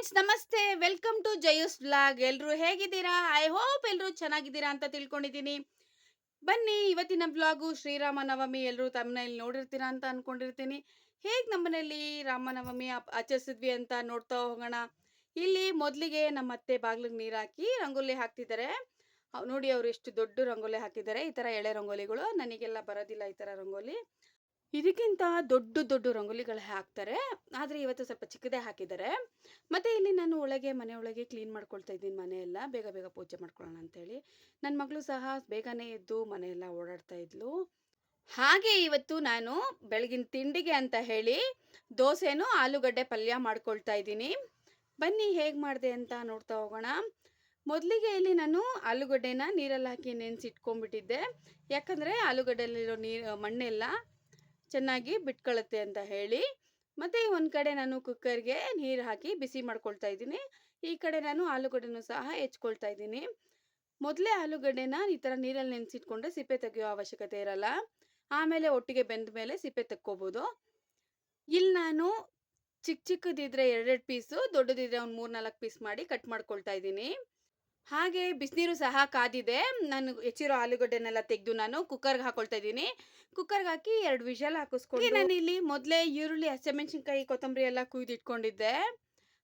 Friends ನಮಸ್ತೆ, welcome to ಜಯೂಸ್ vlog. ಎಲ್ಲರೂ ಹೇಗಿದ್ದೀರಾ? ಐ ಹೋಪ್ ಎಲ್ಲರೂ ಚೆನ್ನಾಗಿದ್ದೀರಾ ಅಂತ ತಿಳ್ಕೊಂಡಿದ್ದೀನಿ. ಬನ್ನಿ, ಇವತ್ತಿನ ವ್ಲಾಗು ಶ್ರೀರಾಮನವಮಿ. ಎಲ್ಲರೂ ತಮ್ಮನೇಲಿ ನೋಡಿರ್ತೀರಾ ಅಂತ ಅನ್ಕೊಂಡಿರ್ತೀನಿ. ಹೇಗೆ ನಮ್ಮನೇಲಿ ರಾಮನವಮಿ ಆಚರಿಸಿದ್ವಿ ಅಂತ ನೋಡ್ತಾ ಹೋಗೋಣ. ಇಲ್ಲಿ ಮೊದಲಿಗೆ ನಮ್ಮ ಅತ್ತೆ ಬಾಗ್ಲಿಗೆ ನೀರು ಹಾಕಿ ರಂಗೋಲಿ ಹಾಕ್ತಿದ್ದಾರೆ. ನೋಡಿ, ಅವ್ರು ಎಷ್ಟು ದೊಡ್ಡ ರಂಗೋಲಿ ಹಾಕಿದ್ದಾರೆ. ಈ ಥರ ಎಳೆ ರಂಗೋಲಿಗಳು ನನಗೆಲ್ಲ ಬರೋದಿಲ್ಲ, ಈ ಥರ ರಂಗೋಲಿ. ಇದಕ್ಕಿಂತ ದೊಡ್ಡ ದೊಡ್ಡ ರಂಗೋಲಿಗಳು ಹಾಕ್ತಾರೆ, ಆದರೆ ಇವತ್ತು ಸ್ವಲ್ಪ ಚಿಕ್ಕದೇ ಹಾಕಿದ್ದಾರೆ. ಮತ್ತು ಇಲ್ಲಿ ನಾನು ಮನೆ ಒಳಗೆ ಕ್ಲೀನ್ ಮಾಡ್ಕೊಳ್ತಾ ಇದ್ದೀನಿ. ಮನೆಯೆಲ್ಲ ಬೇಗ ಬೇಗ ಪೂಜೆ ಮಾಡ್ಕೊಳ್ಳೋಣ ಅಂತೇಳಿ. ನನ್ನ ಮಗಳು ಸಹ ಬೇಗನೆ ಎದ್ದು ಮನೆಯೆಲ್ಲ ಓಡಾಡ್ತಾ ಇದ್ಲು. ಹಾಗೆ ಇವತ್ತು ನಾನು ಬೆಳಗಿನ ತಿಂಡಿಗೆ ಅಂತ ಹೇಳಿ ದೋಸೆನೂ ಆಲೂಗಡ್ಡೆ ಪಲ್ಯ ಮಾಡ್ಕೊಳ್ತಾ ಇದ್ದೀನಿ. ಬನ್ನಿ ಹೇಗೆ ಮಾಡಿದೆ ಅಂತ ನೋಡ್ತಾ ಹೋಗೋಣ. ಮೊದಲಿಗೆ ಇಲ್ಲಿ ನಾನು ಆಲೂಗಡ್ಡೆನ ನೀರಲ್ಲಿ ಹಾಕಿ ನೆನೆಸಿಟ್ಕೊಂಡ್ಬಿಟ್ಟಿದ್ದೆ. ಯಾಕಂದರೆ ಆಲೂಗಡ್ಡೆಯಲ್ಲಿರೋ ಮಣ್ಣೆಲ್ಲ ಚೆನ್ನಾಗಿ ಬಿಟ್ಕೊಳ್ಳುತ್ತೆ ಅಂತ ಹೇಳಿ. ಮತ್ತು ಒಂದು ಕಡೆ ನಾನು ಕುಕ್ಕರ್ಗೆ ನೀರು ಹಾಕಿ ಬಿಸಿ ಮಾಡ್ಕೊಳ್ತಾ ಇದ್ದೀನಿ. ಈ ಕಡೆ ನಾನು ಆಲೂಗಡ್ಡೆನೂ ಸಹ ಹೆಚ್ಕೊಳ್ತಾ ಇದ್ದೀನಿ. ಮೊದಲೇ ಆಲೂಗಡ್ಡೆನ ಈ ಥರ ನೀರಲ್ಲಿ ನೆನೆಸಿಟ್ಕೊಂಡ್ರೆ ಸಿಪ್ಪೆ ತೆಗೆಯೋ ಅವಶ್ಯಕತೆ ಇರಲ್ಲ. ಆಮೇಲೆ ಒಟ್ಟಿಗೆ ಬೆಂದ ಮೇಲೆ ಸಿಪ್ಪೆ ತೆಕ್ಕೋಬೋದು. ಇಲ್ಲಿ ನಾನು ಚಿಕ್ಕದಿದ್ರೆ 2 ಪೀಸು, ದೊಡ್ಡದಿದ್ರೆ ಒಂದು 3-4 ಪೀಸ್ ಮಾಡಿ ಕಟ್ ಮಾಡ್ಕೊಳ್ತಾ ಇದ್ದೀನಿ. ಹಾಗೆ ಬಿಸಿನೀರು ಸಹ ಕಾದಿದೆ. ನಾನು ಹೆಚ್ಚಿರೋ ಆಲೂಗಡ್ಡೆನೆಲ್ಲ ತೆಗೆದು ನಾನು ಕುಕ್ಕರ್ಗೆ ಹಾಕೊಳ್ತಾ ಇದ್ದೀನಿ. ಕುಕ್ಕರ್ಗೆ ಹಾಕಿ 2 ವಿಷಲ್ ಹಾಕಿಸ್ಕೊಂಡು ನಾನು ಇಲ್ಲಿ ಮೊದಲೇ ಈರುಳ್ಳಿ, ಹಸಿಮೆಣಸಿನ್ಕಾಯಿ, ಕೊತ್ತಂಬರಿ ಎಲ್ಲ ಕುಯ್ದಿಟ್ಕೊಂಡಿದ್ದೆ.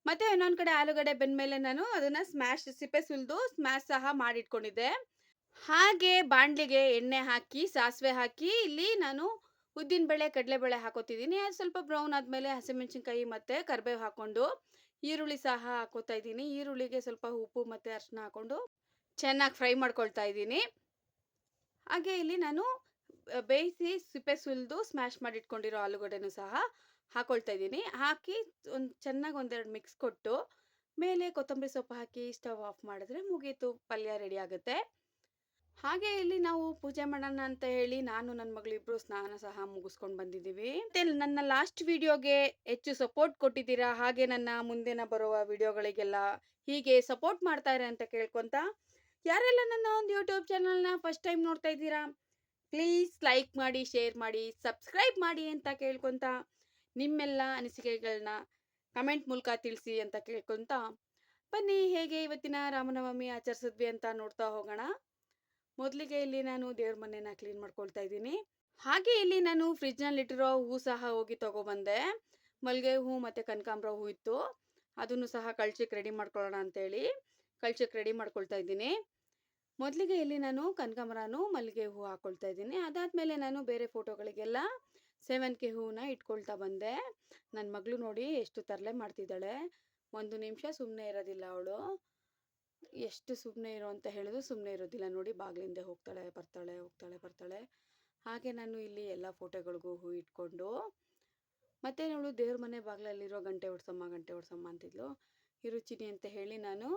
ಮತ್ತು ಇನ್ನೊಂದು ಕಡೆ ಆಲೂಗಡ್ಡೆ ಬೆಂದಮೇಲೆ ನಾನು ಅದನ್ನು ಸಿಪ್ಪೆ ಸುಲಿದು ಸ್ಮ್ಯಾಶ್ ಸಹ ಮಾಡಿಟ್ಕೊಂಡಿದ್ದೆ. ಹಾಗೆ ಬಾಣಲಿಗೆ ಎಣ್ಣೆ ಹಾಕಿ ಸಾಸಿವೆ ಹಾಕಿ ಇಲ್ಲಿ ನಾನು ಉದ್ದಿನಬೇಳೆ, ಕಡಲೆಬೇಳೆ ಹಾಕೋತಿದ್ದೀನಿ. ಅದು ಸ್ವಲ್ಪ ಬ್ರೌನ್ ಆದಮೇಲೆ ಹಸಿಮೆಣಸಿನ್ಕಾಯಿ ಮತ್ತು ಕರಿಬೇವು ಹಾಕ್ಕೊಂಡು ಈರುಳ್ಳಿ ಸಹ ಹಾಕೋತಾ ಇದ್ದೀನಿ. ಈರುಳ್ಳಿಗೆ ಸ್ವಲ್ಪ ಉಪ್ಪು ಮತ್ತು ಅರಿಶಿನ ಹಾಕ್ಕೊಂಡು ಚೆನ್ನಾಗಿ ಫ್ರೈ ಮಾಡ್ಕೊಳ್ತಾ ಇದ್ದೀನಿ. ಹಾಗೆ ಇಲ್ಲಿ ನಾನು ಬೇಯಿಸಿ ಸಿಪ್ಪೆ ಸುಲಿದು ಸ್ಮ್ಯಾಶ್ ಮಾಡಿಟ್ಕೊಂಡಿರೋ ಆಲೂಗಡ್ಡೆನೂ ಸಹ ಹಾಕೊಳ್ತಾ ಇದ್ದೀನಿ. ಹಾಕಿ ಚೆನ್ನಾಗಿ ಒಂದೆರಡು ಮಿಕ್ಸ್ ಕೊಟ್ಟು ಮೇಲೆ ಕೊತ್ತಂಬರಿ ಸೊಪ್ಪು ಹಾಕಿ ಸ್ಟವ್ ಆಫ್ ಮಾಡಿದ್ರೆ ಮುಗೀತು, ಪಲ್ಯ ರೆಡಿ ಆಗುತ್ತೆ. ಹಾಗೆ ಇಲ್ಲಿ ನಾವು ಪೂಜೆ ಮಾಡೋಣ ಅಂತ ಹೇಳಿ ನಾನು ನನ್ನ ಮಗಳಿಬ್ರು ಸ್ನಾನ ಸಹ ಮುಗಿಸ್ಕೊಂಡು ಬಂದಿದ್ದೀವಿ. ಮತ್ತೆ ನನ್ನ ಲಾಸ್ಟ್ ವಿಡಿಯೋಗೆ ಹೆಚ್ಚು ಸಪೋರ್ಟ್ ಕೊಟ್ಟಿದ್ದೀರಾ. ಹಾಗೆ ನನ್ನ ಮುಂದಿನ ಬರುವ ವಿಡಿಯೋಗಳಿಗೆಲ್ಲ ಹೀಗೆ ಸಪೋರ್ಟ್ ಮಾಡ್ತಾ ಇರಿ ಅಂತ ಕೇಳ್ಕೊತ, ಯಾರೆಲ್ಲ ನನ್ನ ಒಂದು ಯೂಟ್ಯೂಬ್ ಚಾನಲ್ನ ಫಸ್ಟ್ ಟೈಮ್ ನೋಡ್ತಾ ಇದ್ದೀರಾ, ಪ್ಲೀಸ್ ಲೈಕ್ ಮಾಡಿ, ಶೇರ್ ಮಾಡಿ, ಸಬ್ಸ್ಕ್ರೈಬ್ ಮಾಡಿ ಅಂತ ಕೇಳ್ಕೊತ, ನಿಮ್ಮೆಲ್ಲ ಅನಿಸಿಕೆಗಳನ್ನ ಕಮೆಂಟ್ ಮೂಲಕ ತಿಳಿಸಿ ಅಂತ ಕೇಳ್ಕೊತ, ಬನ್ನಿ ಹೇಗೆ ಇವತ್ತಿನ ರಾಮನವಮಿ ಆಚರಿಸಿದ್ವಿ ಅಂತ ನೋಡ್ತಾ ಹೋಗೋಣ. ಮೊದಲಿಗೆ ಇಲ್ಲಿ ನಾನು ದೇವ್ರ ಮನೆನ ಕ್ಲೀನ್ ಮಾಡ್ಕೊಳ್ತಾ ಇದ್ದೀನಿ. ಹಾಗೆ ಇಲ್ಲಿ ನಾನು ಫ್ರಿಜ್ನಲ್ಲಿಟ್ಟಿರೋ ಹೂ ಸಹ ಹೋಗಿ ತಗೊಬಂದೆ. ಮಲ್ಲಿಗೆ ಹೂ ಮತ್ತು ಕನಕಾಂಬರ ಹೂ ಇತ್ತು, ಅದನ್ನು ಸಹ ಕಳ್ಸಕ್ಕೆ ರೆಡಿ ಮಾಡ್ಕೊಳ್ಳೋಣ ಅಂತೇಳಿ ಕಳ್ಸಕ್ಕೆ ರೆಡಿ ಮಾಡ್ಕೊಳ್ತಾ ಇದ್ದೀನಿ. ಮೊದಲಿಗೆ ಇಲ್ಲಿ ನಾನು ಕನಕಾಂಬರನೂ ಮಲ್ಲಿಗೆ ಹೂ ಹಾಕ್ಕೊಳ್ತಾ ಇದ್ದೀನಿ. ಅದಾದಮೇಲೆ ನಾನು ಬೇರೆ ಫೋಟೋಗಳಿಗೆಲ್ಲ ಸೇವಂತಿಗೆ ಹೂವನ್ನ ಇಟ್ಕೊಳ್ತಾ ಬಂದೆ. ನನ್ನ ಮಗಳು ನೋಡಿ ಎಷ್ಟು ತರಲೆ ಮಾಡ್ತಿದ್ದಾಳೆ. ಒಂದು ನಿಮಿಷ ಸುಮ್ಮನೆ ಇರೋದಿಲ್ಲ ಅವಳು. ಎಷ್ಟು ಸುಮ್ಮನೆ ಇರೋ ಅಂತ ಹೇಳಿದ್ರು ಸುಮ್ಮನೆ ಇರೋದಿಲ್ಲ. ನೋಡಿ, ಬಾಗಿಲಿಂದ ಹೋಗ್ತಾಳೆ ಬರ್ತಾಳೆ, ಹೋಗ್ತಾಳೆ ಬರ್ತಾಳೆ. ಹಾಗೆ ನಾನು ಇಲ್ಲಿ ಎಲ್ಲ ಫೋಟೋಗಳಿಗೂ ಹೂ ಇಟ್ಕೊಂಡು, ಮತ್ತು ಅವಳು ದೇವ್ರ ಮನೆ ಬಾಗಿಲಲ್ಲಿರೋ ಗಂಟೆ ಹೊಡ್ಸಮ್ಮ ಅಂತಿದ್ಲು. ಇರುಚಿನಿ ಅಂತ ಹೇಳಿ ನಾನು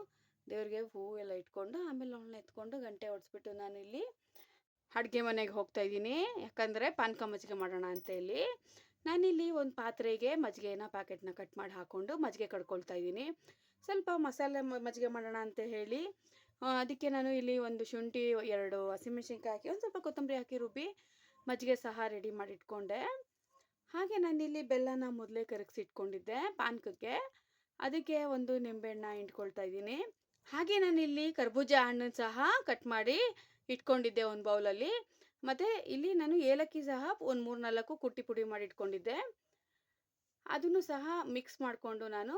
ದೇವ್ರಿಗೆ ಹೂವು ಎಲ್ಲ ಇಟ್ಕೊಂಡು ಆಮೇಲೆ ಅವಳನ್ನ ಎತ್ಕೊಂಡು ಗಂಟೆ ಹೊಡ್ಸ್ಬಿಟ್ಟು ನಾನು ಇಲ್ಲಿ ಅಡುಗೆ ಮನೆಗೆ ಹೋಗ್ತಾ ಇದ್ದೀನಿ. ಯಾಕಂದರೆ ಪಾನಕ ಮಜ್ಜಿಗೆ ಮಾಡೋಣ ಅಂತ ಹೇಳಿ ನಾನಿಲ್ಲಿ ಒಂದು ಪಾತ್ರೆಗೆ ಮಜ್ಜಿಗೆನ ಪ್ಯಾಕೆಟ್ನ ಕಟ್ ಮಾಡಿ ಹಾಕ್ಕೊಂಡು ಮಜ್ಜಿಗೆ ಕಡ್ಕೊಳ್ತಾ ಇದ್ದೀನಿ. ಸ್ವಲ್ಪ ಮಸಾಲೆ ಮಜ್ಜಿಗೆ ಮಾಡೋಣ ಅಂತ ಹೇಳಿ ಅದಕ್ಕೆ ನಾನು ಇಲ್ಲಿ ಒಂದು ಶುಂಠಿ, 2 ಹಸಿಮೆಣಸಿನ್ಕಾಯಿ ಹಾಕಿ ಒಂದು ಸ್ವಲ್ಪ ಕೊತ್ತಂಬರಿ ಹಾಕಿ ರುಬ್ಬಿ ಮಜ್ಜಿಗೆ ಸಹ ರೆಡಿ ಮಾಡಿ ಇಟ್ಕೊಂಡೆ. ಹಾಗೆ ನಾನಿಲ್ಲಿ ಬೆಲ್ಲನ ಮೊದಲೇ ಕರಗಿಸಿಟ್ಕೊಂಡಿದ್ದೆ ಪಾನಕಕ್ಕೆ. ಅದಕ್ಕೆ ಒಂದು ನಿಂಬೆಹಣ್ಣ ಹಿಂಡ್ಕೊಳ್ತಾ ಇದ್ದೀನಿ. ಹಾಗೆ ನಾನಿಲ್ಲಿ ಕರ್ಬೂಜ ಹಣ್ಣು ಸಹ ಕಟ್ ಮಾಡಿ ಇಟ್ಕೊಂಡಿದ್ದೆ ಒಂದು ಬೌಲಲ್ಲಿ. ಮತ್ತು ಇಲ್ಲಿ ನಾನು ಏಲಕ್ಕಿ ಸಹ ಒಂದು 3-4 ಕುಟ್ಟಿ ಪುಡಿ ಮಾಡಿ ಇಟ್ಕೊಂಡಿದ್ದೆ. ಅದನ್ನು ಸಹ ಮಿಕ್ಸ್ ಮಾಡಿಕೊಂಡು ನಾನು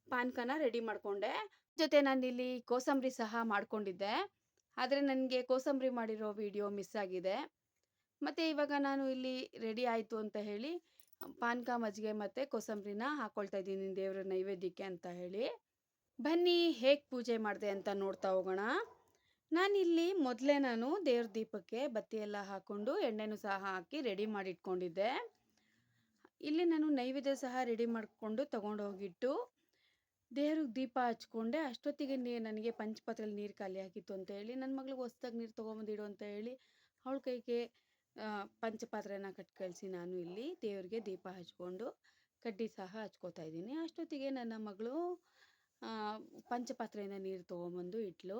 ಪಾನಕನ ರೆಡಿ ಮಾಡಿಕೊಂಡೆ. ಜೊತೆ ನಾನಿಲ್ಲಿ ಕೋಸಂಬರಿ ಸಹ ಮಾಡ್ಕೊಂಡಿದ್ದೆ, ಆದರೆ ನನಗೆ ಕೋಸಂಬರಿ ಮಾಡಿರೋ ವಿಡಿಯೋ ಮಿಸ್ ಆಗಿದೆ. ಮತ್ತು ಇವಾಗ ನಾನು ಇಲ್ಲಿ ರೆಡಿ ಆಯಿತು ಅಂತ ಹೇಳಿ ಪಾನಕ, ಮಜ್ಜಿಗೆ ಮತ್ತು ಕೋಸಂಬರಿನ ಹಾಕ್ಕೊಳ್ತಾ ಇದ್ದೀನಿ ದೇವರ ನೈವೇದ್ಯಕ್ಕೆ ಅಂತ ಹೇಳಿ. ಬನ್ನಿ ಹೇಗೆ ಪೂಜೆ ಮಾಡಿದೆ ಅಂತ ನೋಡ್ತಾ ಹೋಗೋಣ. ನಾನಿಲ್ಲಿ ಮೊದಲೇ ದೇವ್ರ ದೀಪಕ್ಕೆ ಬತ್ತಿ ಎಲ್ಲ ಹಾಕ್ಕೊಂಡು ಎಣ್ಣೆನೂ ಸಹ ಹಾಕಿ ರೆಡಿ ಮಾಡಿ ಇಟ್ಕೊಂಡಿದ್ದೆ. ಇಲ್ಲಿ ನಾನು ನೈವೇದ್ಯ ಸಹ ರೆಡಿ ಮಾಡಿಕೊಂಡು ತೊಗೊಂಡು ಹೋಗಿಟ್ಟು ದೇವ್ರಿಗೆ ದೀಪ ಹಚ್ಕೊಂಡೆ. ಅಷ್ಟೊತ್ತಿಗೆ ನನಗೆ ಪಂಚಪಾತ್ರೆಯಲ್ಲಿ ನೀರು ಖಾಲಿ ಆಗಿತ್ತು ಅಂತ ಹೇಳಿ ನನ್ನ ಮಗಳಿಗೆ ಹೊಸ್ದಾಗಿ ನೀರು ತೊಗೊಂಬಂದಿಡು ಅಂತ ಹೇಳಿ ಅವಳ ಕೈಗೆ ಪಂಚಪಾತ್ರೆನ ಕಟ್ ಕಳಿಸಿ ನಾನು ಇಲ್ಲಿ ದೇವ್ರಿಗೆ ದೀಪ ಹಚ್ಕೊಂಡು ಕಡ್ಡಿ ಸಹ ಹಚ್ಕೋತಾ ಇದ್ದೀನಿ. ಅಷ್ಟೊತ್ತಿಗೆ ನನ್ನ ಮಗಳು ಪಂಚಪಾತ್ರೆಯಿಂದ ನೀರು ತೊಗೊಂಬಂದು ಇಟ್ಲು.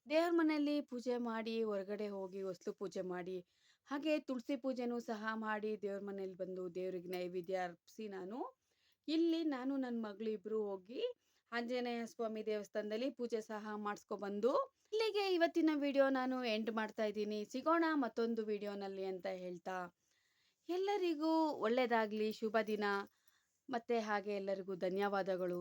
ದೇವ್ರ ಮನೆಯಲ್ಲಿ ಪೂಜೆ ಮಾಡಿ ಹೊರಗಡೆ ಹೋಗಿ ಹೊಸ್ಲು ಪೂಜೆ ಮಾಡಿ ಹಾಗೆ ತುಳಸಿ ಪೂಜೆನೂ ಸಹ ಮಾಡಿ ದೇವ್ರ ಮನೇಲಿ ಬಂದು ದೇವ್ರಿಗೆ ನೈವೇದ್ಯ ಅರ್ಪಿಸಿ ನಾನು ಇಲ್ಲಿ ನಾನು ನನ್ನ ಮಗಳು ಇಬ್ರು ಹೋಗಿ ಆಂಜನೇಯ ಸ್ವಾಮಿ ದೇವಸ್ಥಾನದಲ್ಲಿ ಪೂಜೆ ಸಹ ಮಾಡಿಸ್ಕೊಬಂದು ಇಲ್ಲಿಗೆ ಇವತ್ತಿನ ವಿಡಿಯೋ ನಾನು ಎಂಡ್ ಮಾಡ್ತಾ ಇದ್ದೀನಿ. ಸಿಗೋಣ ಮತ್ತೊಂದು ವಿಡಿಯೋನಲ್ಲಿ ಅಂತ ಹೇಳ್ತಾ ಎಲ್ಲರಿಗೂ ಒಳ್ಳೆಯದಾಗಲಿ, ಶುಭ ದಿನ. ಮತ್ತೆ ಹಾಗೆ ಎಲ್ಲರಿಗೂ ಧನ್ಯವಾದಗಳು.